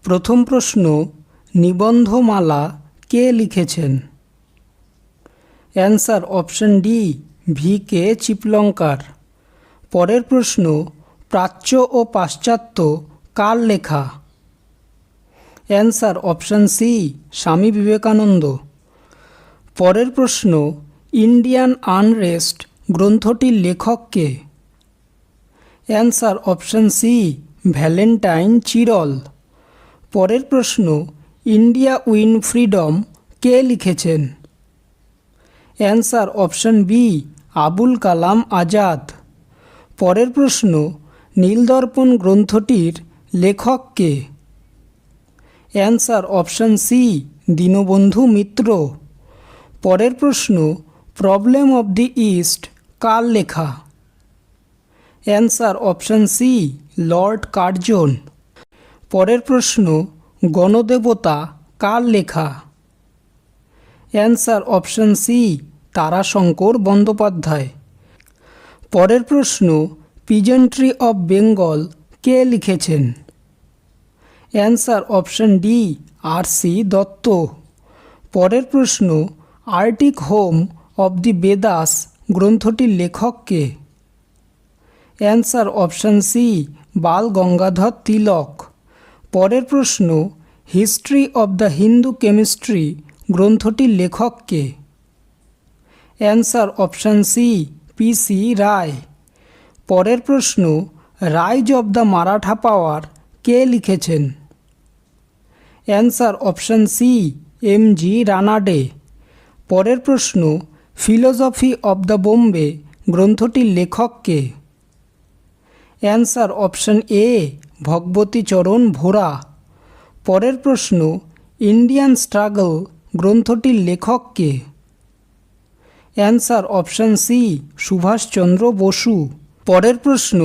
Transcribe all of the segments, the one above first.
প্রথম প্রশ্ন, নিবন্ধমালা কে লিখেছেন? Answer option D, V K. Chiplunkar. পরের প্রশ্ন, প্রাচ্য ও পাশ্চাত্য কার লেখা? Answer option C, Swami Vivekananda. পরের প্রশ্ন, ইন্ডিয়ান আনরেস্ট গ্রন্থটির লেখক কে? Answer option C, Valentine Chirol. পরের প্রশ্ন, ইন্ডিয়া উইন ফ্রিডম কে লিখেছেন? Answer option B, Abul Kalam Azad. পরের প্রশ্ন, নীলদর্পণ গ্রন্থটির লেখক কে? Answer option C, Dinabandhu Mitra. পরের প্রশ্ন, প্রবলেম অব দি ইস্ট কার লেখা? Answer option C, lord Curzon. পরের প্রশ্ন, গণদেবতা কার লেখা? Answer option C, Tarashankar Bandyopadhyay. পরের প্রশ্ন, পিজেন্ট্রি অব বেঙ্গল কে লিখেছেন? Answer option D, R C. Dutt. পরের প্রশ্ন, arctic home of the Vedas গ্রন্থটির লেখক কে? Answer option C, Bal Gangadhar Tilak. পরের প্রশ্ন, history of the Hindu chemistry গ্রন্থটির লেখক কে? Answer option C, P C. Ray. পরের প্রশ্ন, rise of the Maratha power কে লিখেছেন? Answer option C, M G. Ranade. পরের প্রশ্ন, ফিলোসফি অব দ্য বোম্বে গ্রন্থটির লেখক কে? অ্যান্সার অপশন এ, ভগবতীচরণ ভোরা। পরের প্রশ্ন, ইন্ডিয়ান স্ট্রাগল গ্রন্থটির লেখক কে? Answer option C, Subhash Chandra Basu. পরের প্রশ্ন,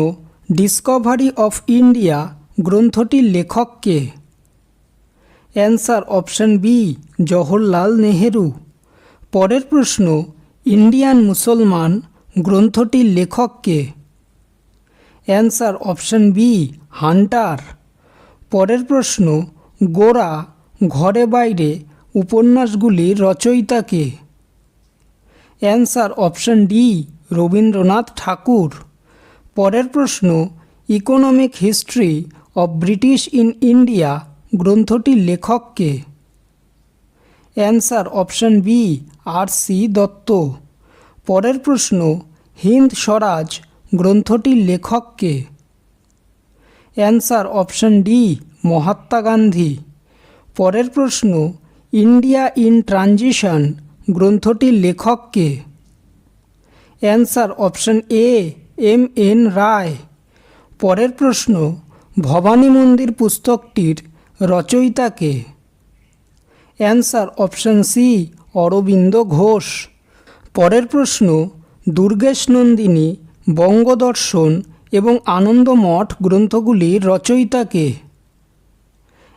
ডিসকভারি অফ ইন্ডিয়া গ্রন্থটির লেখক কে? Answer option B, Jawaharlal Nehru. পরের প্রশ্ন, ইন্ডিয়ান মুসলমান গ্রন্থটির লেখক কে? Answer option B, Hunter. পরের প্রশ্ন, গোরা ঘরে বাইরে উপন্যাসগুলির রচয়িতা কে? Answer option D, Rabindranath Thakur. পরের প্রশ্ন, economic history of British in India গ্রন্থটির লেখক কে? Answer option B, R C. Dutt. পরের প্রশ্ন, হিন্দ স্বরাজ গ্রন্থটির লেখক কে? Answer option D, Mahatma Gandhi. পরের প্রশ্ন, ইন্ডিয়া ইন ট্রানজিশন গ্রন্থটির লেখক কে? Answer option A, M N. Roy. পরের প্রশ্ন, ভবানী মন্দির পুস্তকটির রচয়িতা কে? Answer option C, Aurobindo Ghosh. পরের প্রশ্ন, দুর্গেশ নন্দিনী, বঙ্গদর্শন এবং আনন্দমঠ গ্রন্থগুলির রচয়িতা কে?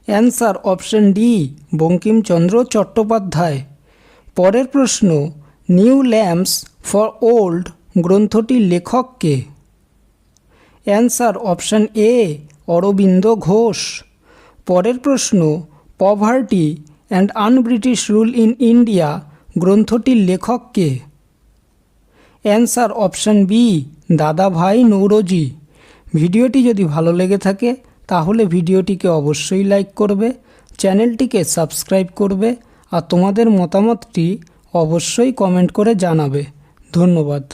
Answer option D, Bankim Chandra Chattopadhyay. পরের প্রশ্ন, নিউ ল্যাম্পস ফর ওল্ড গ্রন্থটির লেখক কে? Answer option A, Aurobindo Ghosh. পরের প্রশ্ন, poverty and unBritish rule in India গ্রন্থটির লেখক কে? অ্যান্সার অপশন বি, দাদাভাই নৌরোজি। ভিডিওটি যদি ভালো লেগে থাকে তাহলে ভিডিওটিকে অবশ্যই লাইক করবে, চ্যানেলটিকে সাবস্ক্রাইব করবে আর তোমাদের মতামতটি অবশ্যই কমেন্ট করে জানাবে। ধন্যবাদ।